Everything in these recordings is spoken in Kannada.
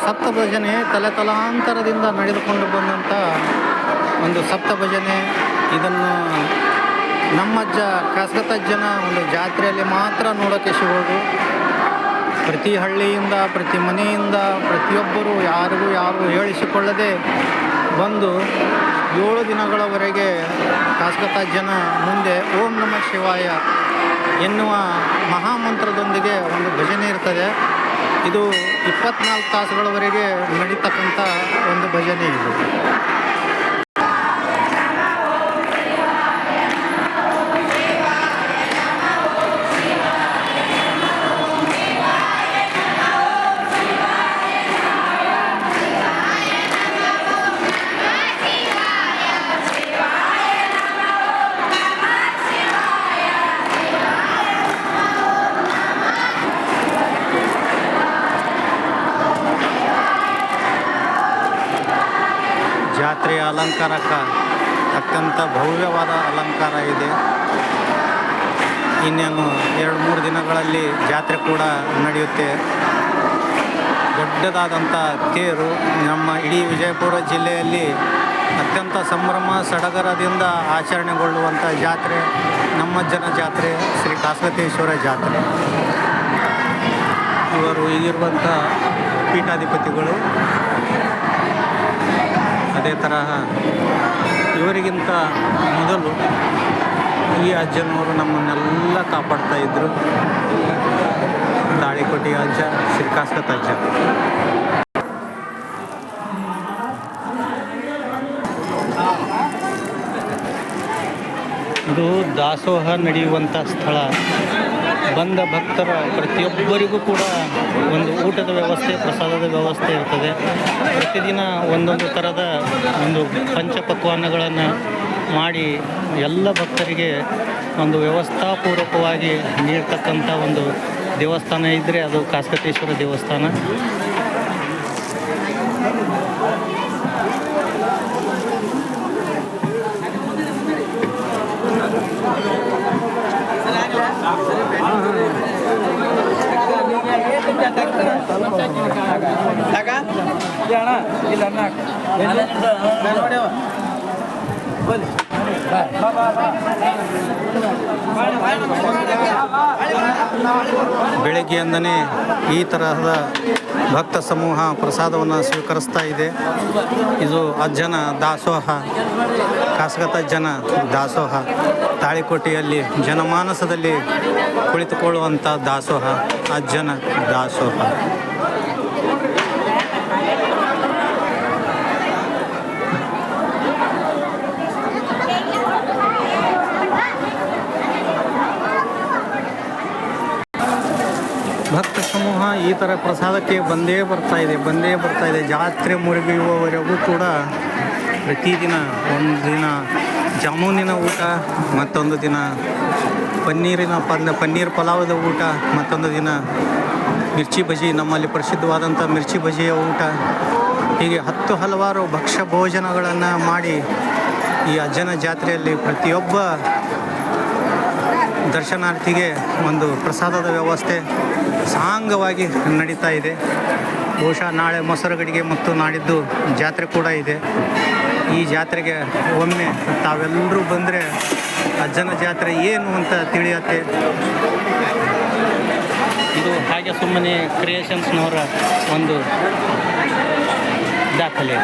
ಸಪ್ತ ಭಜನೆ ತಲೆತಲಾಂತರದಿಂದ ನಡೆದುಕೊಂಡು ಬಂದಂಥ ಒಂದು ಸಪ್ತ ಭಜನೆ. ಇದನ್ನು ನಮ್ಮಜ್ಜ ಕಾಸ್ಗತ್ತಜ್ಜನ ಒಂದು ಜಾತ್ರೆಯಲ್ಲಿ ಮಾತ್ರ ನೋಡೋಕ್ಕೆ ಸಿಗೋದು. ಪ್ರತಿ ಹಳ್ಳಿಯಿಂದ, ಪ್ರತಿ ಮನೆಯಿಂದ ಪ್ರತಿಯೊಬ್ಬರು ಯಾರು ಹೇಳಿಸಿಕೊಳ್ಳದೆ ಬಂದು 7 ದಿನಗಳವರೆಗೆ ಕಾಸ್ಗತ್ತಜ್ಜನ ಮುಂದೆ ಓಂ ನಮಃ ಶಿವಾಯ ಎನ್ನುವ ಮಹಾಮಂತ್ರದೊಂದಿಗೆ ಒಂದು ಭಜನೆ ಇರ್ತದೆ. ಇದು 24 ತಾಸುಗಳವರೆಗೆ ನಡೀತಕ್ಕಂಥ ಒಂದು ಭಜನೆ ಇದು. ಜಾತ್ರೆಯ ಅಲಂಕಾರಕ್ಕೆ ಅತ್ಯಂತ ಭವ್ಯವಾದ ಅಲಂಕಾರ ಇದೆ. ಇನ್ನೇನು 2-3 ದಿನಗಳಲ್ಲಿ ಜಾತ್ರೆ ಕೂಡ ನಡೆಯುತ್ತೆ. ದೊಡ್ಡದಾದಂಥ ತೇರು ನಮ್ಮ ಇಡೀ ವಿಜಯಪುರ ಜಿಲ್ಲೆಯಲ್ಲಿ ಅತ್ಯಂತ ಸಂಭ್ರಮ ಸಡಗರದಿಂದ ಆಚರಣೆಗೊಳ್ಳುವಂಥ ಜಾತ್ರೆ ನಮ್ಮಜ್ಜನ ಜಾತ್ರೆ, ಶ್ರೀ ಕಾಸ್ಗತ್ತೇಶ್ವರ ಜಾತ್ರೆ. ಇವರು ಈಗಿರುವಂಥ ಪೀಠಾಧಿಪತಿಗಳು. ಅದೇ ತರಹ ಇವರಿಗಿಂತ ಮೊದಲು ಈ ಅಜ್ಜನವರು ನಮ್ಮನ್ನೆಲ್ಲ ಕಾಪಾಡ್ತಾ ಇದ್ದರು. ತಾಳಿಕೋಟೆ ಅಜ್ಜ, ಶ್ರೀ ಕಾಸ್ಗತ್ತಜ್ಜ. ಇದು ದಾಸೋಹ ನಡೆಯುವಂಥ ಸ್ಥಳ. ಬಂದ ಭಕ್ತರ ಪ್ರತಿಯೊಬ್ಬರಿಗೂ ಕೂಡ ಒಂದು ಊಟದ ವ್ಯವಸ್ಥೆ, ಪ್ರಸಾದದ ವ್ಯವಸ್ಥೆ ಇರ್ತದೆ. ಪ್ರತಿದಿನ ಒಂದೊಂದು ಥರದ ಒಂದು ಪಂಚಪಕ್ವಾನ್ನಗಳನ್ನು ಮಾಡಿ ಎಲ್ಲ ಭಕ್ತರಿಗೆ ಒಂದು ವ್ಯವಸ್ಥಾಪೂರ್ವಕವಾಗಿ ನೀಡ್ತಕ್ಕಂಥ ಒಂದು ದೇವಸ್ಥಾನ ಇದ್ದರೆ ಅದು ಕಾಸ್ಗತ್ತೇಶ್ವರ ದೇವಸ್ಥಾನ. ಬೆಳಗ್ಗೆಯಿಂದನೇ ಈ ತರಹದ ಭಕ್ತ ಸಮೂಹ ಪ್ರಸಾದವನ್ನು ಸ್ವೀಕರಿಸ್ತಾ ಇದೆ. ಇದು ಅಜ್ಜನ ದಾಸೋಹ, ಕಾಸ್ಗತ್ತಜ್ಜನ ದಾಸೋಹ. ತಾಳಿಕೋಟೆಯಲ್ಲಿ ಜನಮಾನಸದಲ್ಲಿ ಕುಳಿತುಕೊಳ್ಳುವಂಥ ದಾಸೋಹ, ಅಜ್ಜನ ದಾಸೋಹ. ಭಕ್ತ ಸಮೂಹ ಈ ಥರ ಪ್ರಸಾದಕ್ಕೆ ಬಂದೇ ಬರ್ತಾ ಇದೆ. ಜಾತ್ರೆ ಮುಗಿಯುವವರೆಗೂ ಕೂಡ ಪ್ರತಿದಿನ ಒಂದು ದಿನ ಜಾಮೂನಿನ ಊಟ, ಮತ್ತೊಂದು ದಿನ ಪನ್ನೀರ್ ಪಲಾವದ ಊಟ, ಮತ್ತೊಂದು ದಿನ ಮಿರ್ಚಿ ಬಜ್ಜಿ, ನಮ್ಮಲ್ಲಿ ಪ್ರಸಿದ್ಧವಾದಂಥ ಮಿರ್ಚಿ ಬಜ್ಜಿಯ ಊಟ. ಹೀಗೆ ಹಲವಾರು ಭಕ್ಷ್ಯ ಭೋಜನಗಳನ್ನು ಮಾಡಿ ಈ ಅಜ್ಜನ ಜಾತ್ರೆಯಲ್ಲಿ ಪ್ರತಿಯೊಬ್ಬ ದರ್ಶನಾರ್ಥಿಗೆ ಒಂದು ಪ್ರಸಾದದ ವ್ಯವಸ್ಥೆ ಸಾಂಗವಾಗಿ ನಡೀತಾ ಇದೆ. ಬಹುಶಃ ನಾಳೆ ಮೊಸರುಗಡಿಗೆ ಮತ್ತು ನಾಡಿದ್ದು ಜಾತ್ರೆ ಕೂಡ ಇದೆ. ಈ ಜಾತ್ರೆಗೆ ಒಮ್ಮೆ ತಾವೆಲ್ಲರೂ ಬಂದರೆ ಅಜ್ಜನ ಜಾತ್ರೆ ಏನು ಅಂತ ತಿಳಿಯುತ್ತೆ. ಇದು ಹಾಗೆ ಸುಮ್ಮನೆ ಕ್ರಿಯೇಷನ್ಸ್ನವರ ಒಂದು ದಾಖಲೆ.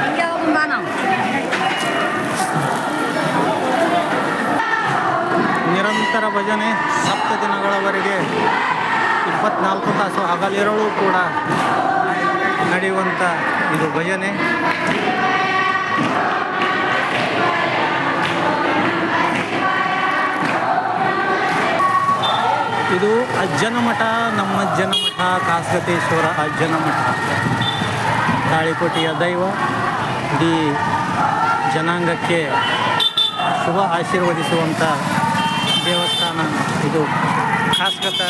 ನಿರಂತರ ಭಜನೆ 7 ದಿನಗಳವರೆಗೆ 24 ತಾಸು ಹಗಲಿರಳು ಕೂಡ ನಡೆಯುವಂಥ ಇದು ಭಜನೆ. ಇದು ಅಜ್ಜನ ಮಠ, ನಮ್ಮಜ್ಜನ ಮಠ, ಕಾಸ್ಗತ್ತೇಶ್ವರ ಅಜ್ಜನ ಮಠ. ತಾಳಿಕೋಟೆಯ ದೈವ, ಇಡೀ ಜನಾಂಗಕ್ಕೆ ಶುಭ ಆಶೀರ್ವದಿಸುವಂಥ ದೇವಸ್ಥಾನ ಇದು ಕಾಸ್ಗತ್ತ